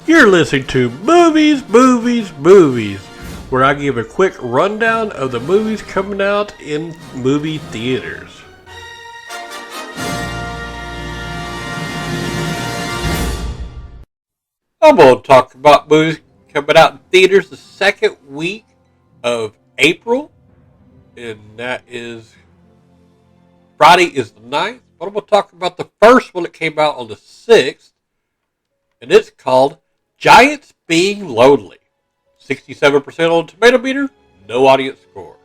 You're listening to Movies, Movies, Movies, where I give a quick rundown of the movies coming out in movie theaters. I'm going to talk about movies coming out in theaters the second week of April, and that is Friday is the 9th. But I'm going to talk about the first one that came out on the 6th, and it's called Giants Being Lonely. 67% on Tomato Meter, no audience score.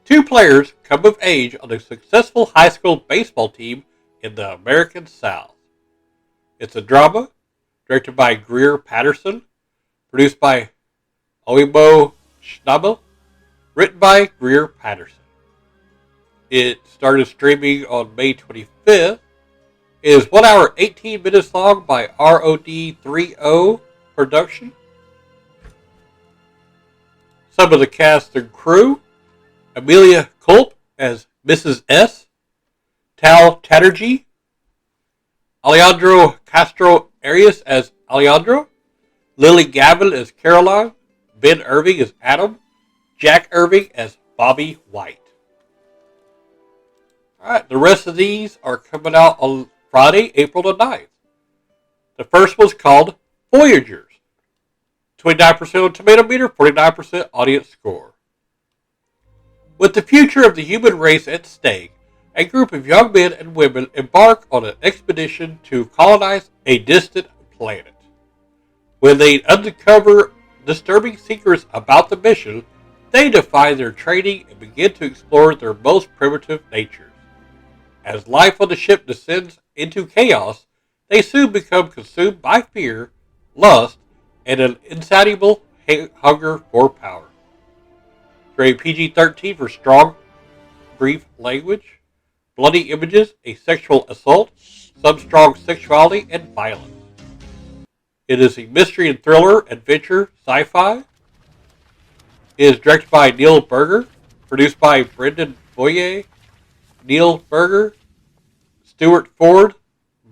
Two players come of age on a successful high school baseball team in the American South. It's a drama directed by Greer Patterson, produced by Oimo Schnabel, written by Greer Patterson. It started streaming on May 25th. It is 1 hour 18 minutes long by ROD30 production. Some of the cast and crew: Amelia Culp as Mrs. S, Tal Chatterjee, Alejandro Castro Arias as Alejandro, Lily Gavin as Caroline, Ben Irving as Adam, Jack Irving as Bobby White. Alright, the rest of these are coming out on Friday, April the 9th. The first was called Voyagers. 29% on Tomato Meter, 49% audience score. With the future of the human race at stake, a group of young men and women embark on an expedition to colonize a distant planet. When they uncover disturbing secrets about the mission, they defy their training and begin to explore their most primitive natures. As life on the ship descends into chaos, they soon become consumed by fear, lust, and an insatiable hunger for power. Rated PG-13 for strong, brief language, bloody images, a sexual assault, some strong sexuality, and violence. It is a mystery and thriller, adventure, sci-fi. It is directed by Neil Berger, produced by Brendan Boyer, Neil Berger, Stuart Ford,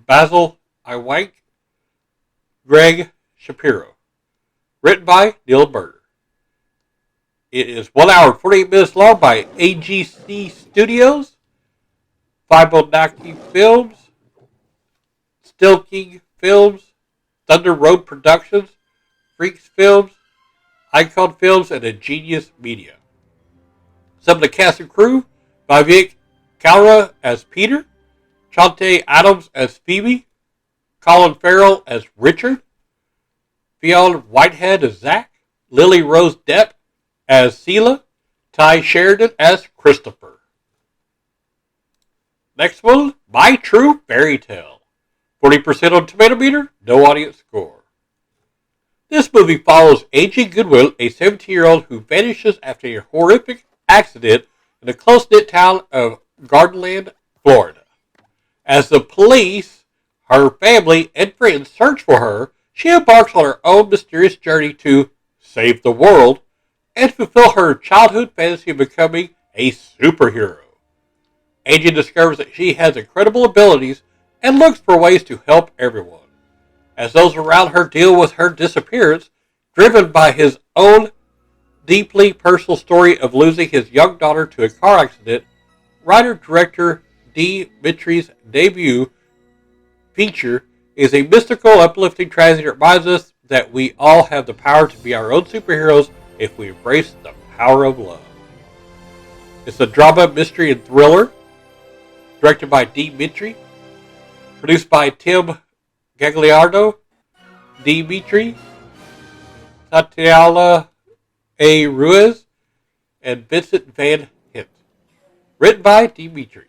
Basil Iwank, Greg Shapiro. Written by Neil Berger. It is 1 hour and 48 minutes long by AGC Studios, Fibonacci Films, Still King Films, Thunder Road Productions, Freaks Films, Icon Films, and Ingenious Media. Some of the cast and crew: Vivek Kalra as Peter, Chante Adams as Phoebe, Colin Farrell as Richard, Fionn Whitehead as Zach, Lily Rose Depp as Seela, Ty Sheridan as Christopher. Next one, My True Fairy Tale. 40% on Tomato Meter, no audience score. This movie follows A.G. Goodwin, a 17-year-old who vanishes after a horrific accident in the close-knit town of Gardenland, Florida. As the police, her family, and friends search for her, she embarks on her own mysterious journey to save the world and fulfill her childhood fantasy of becoming a superhero. A.G. discovers that she has incredible abilities and looks for ways to help everyone. As those around her deal with her disappearance, driven by his own deeply personal story of losing his young daughter to a car accident, writer-director D. Mitri's debut feature is a mystical, uplifting tragedy that reminds us that we all have the power to be our own superheroes if we embrace the power of love. It's a drama, mystery, and thriller, directed by D. Mitri, produced by Tim Gagliardo, D. Mitri, Tatiana A. Ruiz, and Vincent Van Hint. Written by D. Mitri.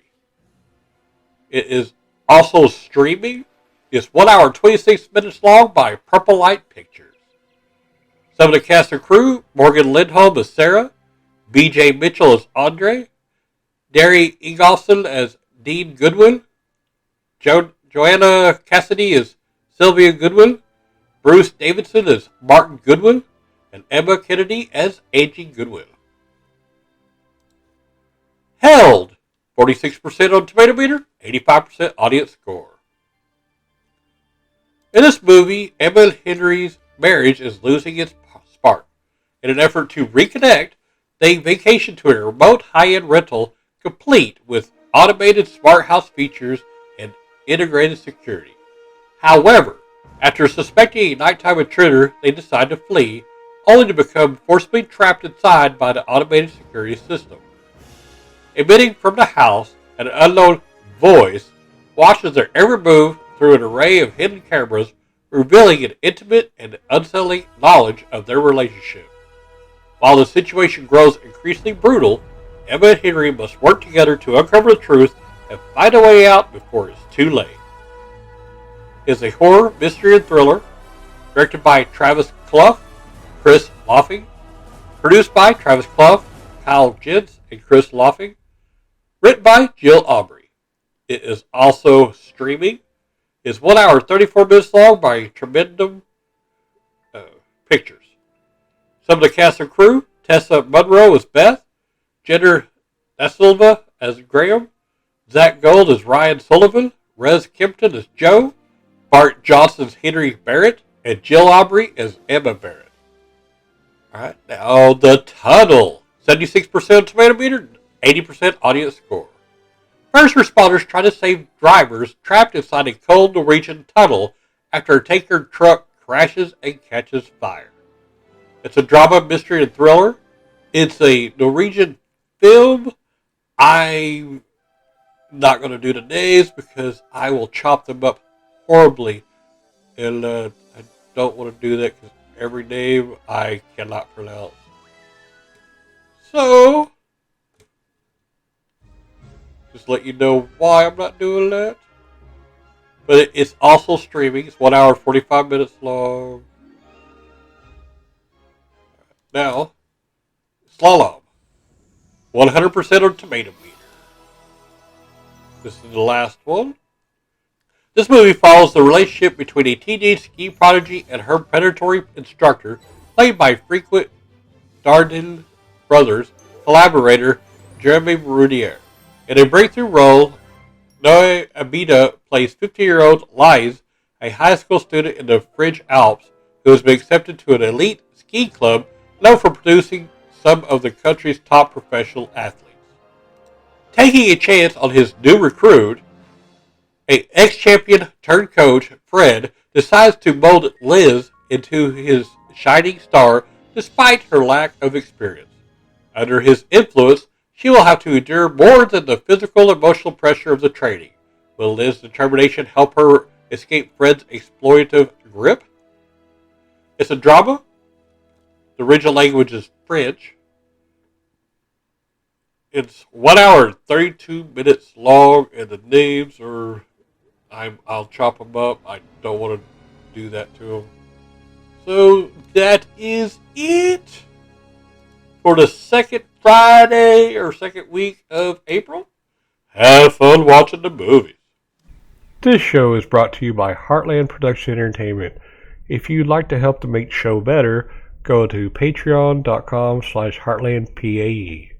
It is also streaming. It's 1 hour and 26 minutes long by Purple Light Pictures. Some of the cast and crew: Morgan Lindholm as Sarah, B.J. Mitchell as Andre, Derry Ingolson as Dean Goodwin, Joanna Cassidy as Sylvia Goodwin, Bruce Davidson as Martin Goodwin, and Emma Kennedy as Angie Goodwin. Held, 46% on Tomato Meter, 85% audience score. In this movie, Emma and Henry's marriage is losing its spark. In an effort to reconnect, they vacation to a remote high-end rental complete with automated smart house features and integrated security. However, after suspecting a nighttime intruder, they decide to flee, only to become forcibly trapped inside by the automated security system. Emitting from the house, an unknown voice watches their every move through an array of hidden cameras, revealing an intimate and unsettling knowledge of their relationship. While the situation grows increasingly brutal, Emma and Henry must work together to uncover the truth and find a way out before it's too late. It is a horror, mystery, and thriller, directed by Travis Clough, Chris Loffing, produced by Travis Clough, Kyle Jentz, and Chris Loffing, written by Jill Aubrey. It is also streaming. It is 1 hour 34 minutes long by Tremendum Pictures. Some of the cast and crew: Tessa Monroe as Beth, Jenner Da Silva as Graham, Zach Gold as Ryan Sullivan, Rez Kempton as Joe, Bart Johnson as Henry Barrett, and Jill Aubrey as Emma Barrett. Alright, now The Tunnel. 76% tomato meter, 80% audience score. First responders try to save drivers trapped inside a cold Norwegian tunnel after a tanker truck crashes and catches fire. It's a drama, mystery, and thriller. It's a Norwegian film. I'm not going to do the names because I will chop them up horribly. And I don't want to do that because every name I cannot pronounce. So, just let you know why I'm not doing that. But it's also streaming. It's 1 hour 45 minutes long. Now, Slalom. 100% on tomato meter. This is the last one. This movie follows the relationship between a teenage ski prodigy and her predatory instructor, played by frequent Dardenne Brothers collaborator Jeremy Rounier. In a breakthrough role, Noé Abida plays 15-year-old Lise, a high school student in the French Alps who has been accepted to an elite ski club known for producing some of the country's top professional athletes. Taking a chance on his new recruit, an ex-champion turned coach, Fred, decides to mold Liz into his shining star despite her lack of experience. Under his influence, she will have to endure more than the physical and emotional pressure of the training. Will Liz's determination help her escape Fred's exploitative grip? It's a drama. The original language is French. It's 1 hour and 32 minutes long, and the names are... I'll chop them up. I don't want to do that to them. So that is it for the second Friday or second week of April. Have fun watching the movies. This show is brought to you by Heartland Production Entertainment. If you'd like to help to make the show better, go to patreon.com/heartlandpae.